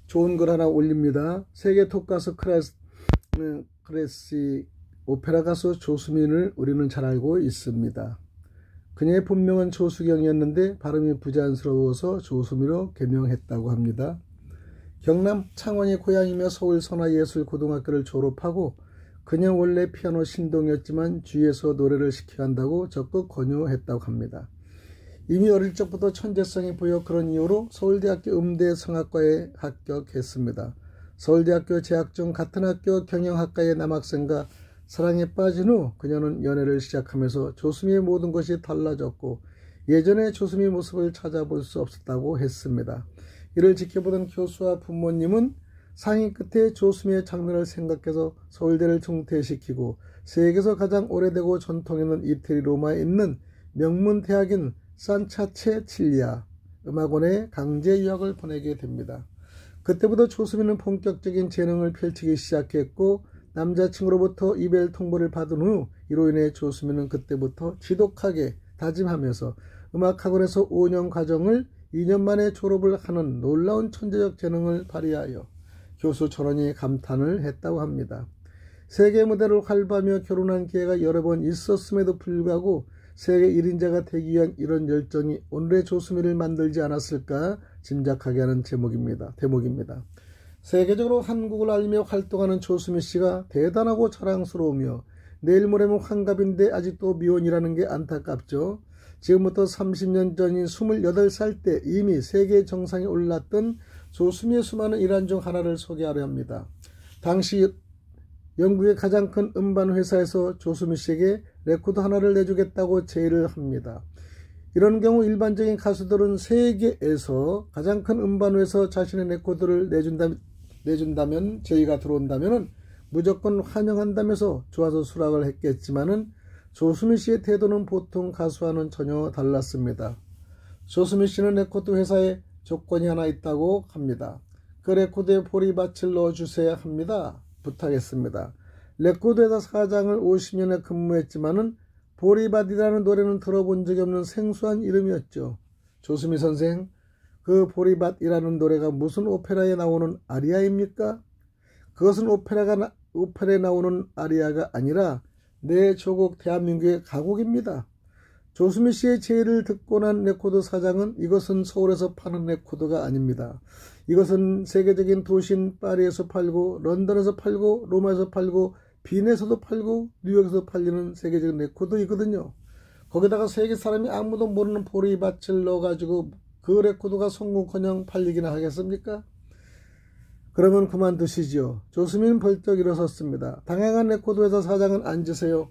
좋은 글 하나 올립니다. 세계 톱가수 클래식 오페라 가수 조수민을 우리는 잘 알고 있습니다. 그녀의 본명은 조수경이었는데 발음이 부자연스러워서 조수미로 개명했다고 합니다. 경남 창원이 고향이며 서울 선화예술고등학교를 졸업하고 그녀는 원래 피아노 신동이었지만 주위에서 노래를 시켜야 한다고 적극 권유했다고 합니다. 이미 어릴 적부터 천재성이 보여 그런 이유로 서울대학교 음대성악과에 합격했습니다. 서울대학교 재학 중 같은 학교 경영학과의 남학생과 사랑에 빠진 후 그녀는 연애를 시작하면서 조수미의 모든 것이 달라졌고 예전의 조수미 모습을 찾아볼 수 없었다고 했습니다. 이를 지켜보던 교수와 부모님은 상의 끝에 조수미의 장래를 생각해서 서울대를 중퇴시키고 세계에서 가장 오래되고 전통 있는 이태리 로마에 있는 명문 대학인 산차체칠리아 음악원에 강제 유학을 보내게 됩니다. 그때부터 조수미는 본격적인 재능을 펼치기 시작했고 남자친구로부터 이별 통보를 받은 후 이로 인해 조수미는 그때부터 지독하게 다짐하면서 음악학원에서 5년 과정을 2년 만에 졸업을 하는 놀라운 천재적 재능을 발휘하여 교수 전원이 감탄을 했다고 합니다. 세계 무대를 활보하며 결혼한 기회가 여러 번 있었음에도 불구하고 세계 1인자가 되기 위한 이런 열정이 오늘의 조수미를 만들지 않았을까 짐작하게 하는 대목입니다. 세계적으로 한국을 알리며 활동하는 조수미 씨가 대단하고 자랑스러우며 내일 모레면 환갑인데 아직도 미혼이라는 게 안타깝죠. 지금부터 30년 전인 28살 때 이미 세계 정상에 올랐던 조수미의 수많은 일환 중 하나를 소개하려 합니다. 당시 영국의 가장 큰 음반 회사에서 조수미 씨에게 레코드 하나를 내주겠다고 제의를 합니다. 이런 경우 일반적인 가수들은 세계에서 가장 큰 음반회에서 자신의 레코드를 내준다면 제의가 들어온다면 무조건 환영한다면서 좋아서 수락을 했겠지만은 조수미 씨의 태도는 보통 가수와는 전혀 달랐습니다. 조수미 씨는 레코드 회사에 조건이 하나 있다고 합니다. 그 레코드에 보리밭을 넣어주셔야 합니다. 부탁했습니다. 레코드 회사 사장을 50년에 근무했지만은 보리밭이라는 노래는 들어본 적이 없는 생소한 이름이었죠. 조수미 선생, 그 보리밭이라는 노래가 무슨 오페라에 나오는 아리아입니까? 그것은 오페라에 나오는 아리아가 아니라 내 조국 대한민국의 가곡입니다. 조수미 씨의 제의를 듣고 난 레코드 사장은 이것은 서울에서 파는 레코드가 아닙니다. 이것은 세계적인 도시인 파리에서 팔고 런던에서 팔고 로마에서 팔고 빈에서도 팔고 뉴욕에서 팔리는 세계적인 레코드이거든요. 거기다가 세계 사람이 아무도 모르는 보리밭을 넣어가지고 그 레코드가 성공커녕 팔리기나 하겠습니까? 그러면 그만두시지요. 조수미는 벌떡 일어섰습니다. 당황한 레코드 회사 사장은 앉으세요.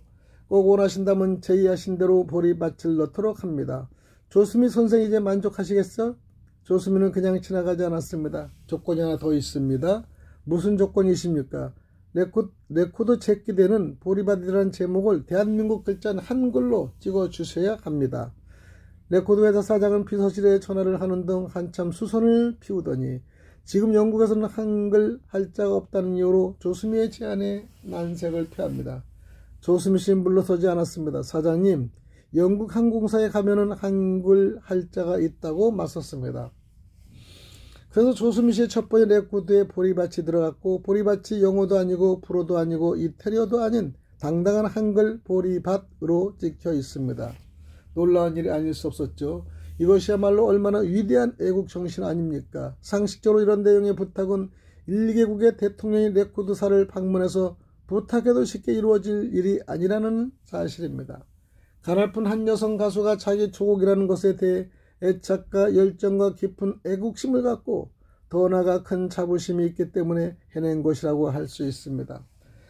꼭 원하신다면 제의하신 대로 보리밭을 넣도록 합니다. 조수미 선생 이제 만족하시겠어? 조수미는 그냥 지나가지 않았습니다. 조건이 하나 더 있습니다. 무슨 조건이십니까? 레코드 제끼되는 보리밭이라는 제목을 대한민국 글자 한글로 찍어주셔야 합니다. 레코드 회사 사장은 비서실에 전화를 하는 등 한참 수선을 피우더니 지금 영국에서는 한글 할자가 없다는 이유로 조수미의 제안에 난색을 표합니다. 조수미 씨는 물러서지 않았습니다. 사장님, 영국 항공사에 가면은 한글 할자가 있다고 맞섰습니다. 그래서 조수미 씨의 첫 번째 레코드에 보리밭이 들어갔고 보리밭이 영어도 아니고 불어도 아니고 이태리어도 아닌 당당한 한글 보리밭으로 찍혀 있습니다. 놀라운 일이 아닐 수 없었죠. 이것이야말로 얼마나 위대한 애국정신 아닙니까? 상식적으로 이런 내용의 부탁은 1개국의 대통령이 레코드사를 방문해서 부탁해도 쉽게 이루어질 일이 아니라는 사실입니다. 가냘픈 한 여성 가수가 자기 조국이라는 것에 대해 애착과 열정과 깊은 애국심을 갖고 더 나아가 큰 자부심이 있기 때문에 해낸 것이라고 할 수 있습니다.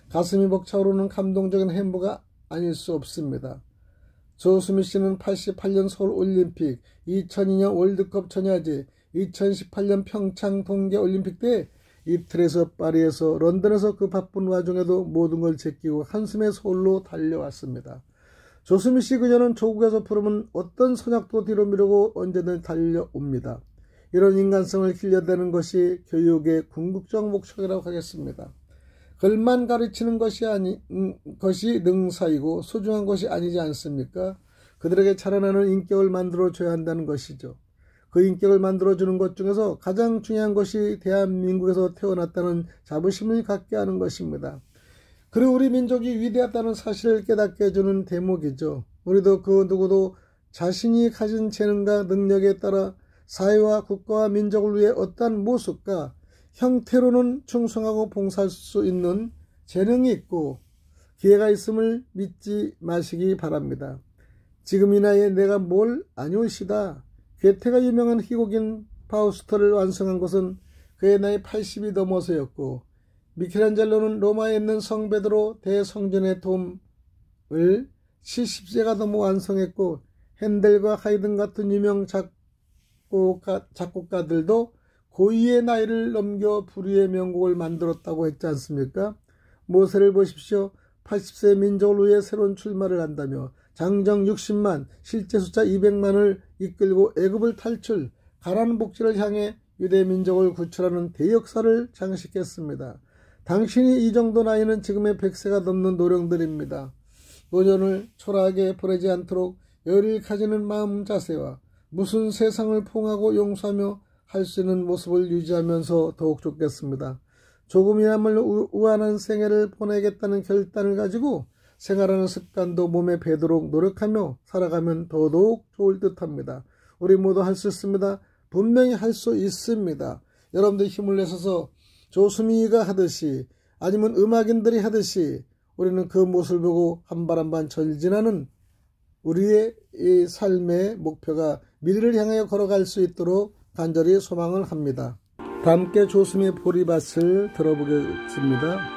가슴이 벅차오르는 감동적인 행보가 아닐 수 없습니다. 조수미 씨는 88년 서울올림픽, 2002년 월드컵 전야제, 2018년 평창 동계올림픽 때 이틀에서 파리에서 런던에서 그 바쁜 와중에도 모든 걸 제끼고 한숨에 서울로 달려왔습니다. 조수미 씨 그녀는 조국에서 부르면 어떤 선약도 뒤로 미루고 언제든 달려옵니다. 이런 인간성을 길러내는 것이 교육의 궁극적 목적이라고 하겠습니다. 글만 가르치는 것이 능사이고 소중한 것이 아니지 않습니까? 그들에게 자라나는 인격을 만들어줘야 한다는 것이죠. 그 인격을 만들어주는 것 중에서 가장 중요한 것이 대한민국에서 태어났다는 자부심을 갖게 하는 것입니다. 그리고 우리 민족이 위대하다는 사실을 깨닫게 해주는 대목이죠. 우리도 그 누구도 자신이 가진 재능과 능력에 따라 사회와 국가와 민족을 위해 어떠한 모습과 형태로는 충성하고 봉사할 수 있는 재능이 있고 기회가 있음을 믿지 마시기 바랍니다. 지금 이 나이에 내가 뭘 아니올시다. 괴테가 유명한 희곡인 파우스트를 완성한 것은 그의 나이 80이 넘어서였고, 미켈란젤로는 로마에 있는 성 베드로 대성전의 돔을 70세가 넘어 완성했고, 핸델과 하이든 같은 유명 작곡가들도 고유의 나이를 넘겨 불후의 명곡을 만들었다고 했지 않습니까? 모세를 보십시오. 80세 민족을 위해 새로운 출마를 한다며 장정 60만, 실제 숫자 200만을 이끌고 애굽을 탈출, 가나안 복지를 향해 유대 민족을 구출하는 대역사를 장식했습니다. 당신이 이 정도 나이는 지금의 100세가 넘는 노령들입니다. 노년을 초라하게 보내지 않도록 열을 가지는 마음 자세와 무슨 세상을 포옹하고 용서하며 할 수 있는 모습을 유지하면서 더욱 좋겠습니다. 조금이나마로 우한한 생애를 보내겠다는 결단을 가지고 생활하는 습관도 몸에 배도록 노력하며 살아가면 더더욱 좋을 듯합니다. 우리 모두 할 수 있습니다. 분명히 할 수 있습니다. 여러분들 힘을 내셔서 조수미가 하듯이 아니면 음악인들이 하듯이 우리는 그 모습을 보고 한 발 한 발 전진하는 우리의 이 삶의 목표가 미래를 향하여 걸어갈 수 있도록 간절히 소망을 합니다. 다 함께 조수미의 보리밭을 들어보겠습니다.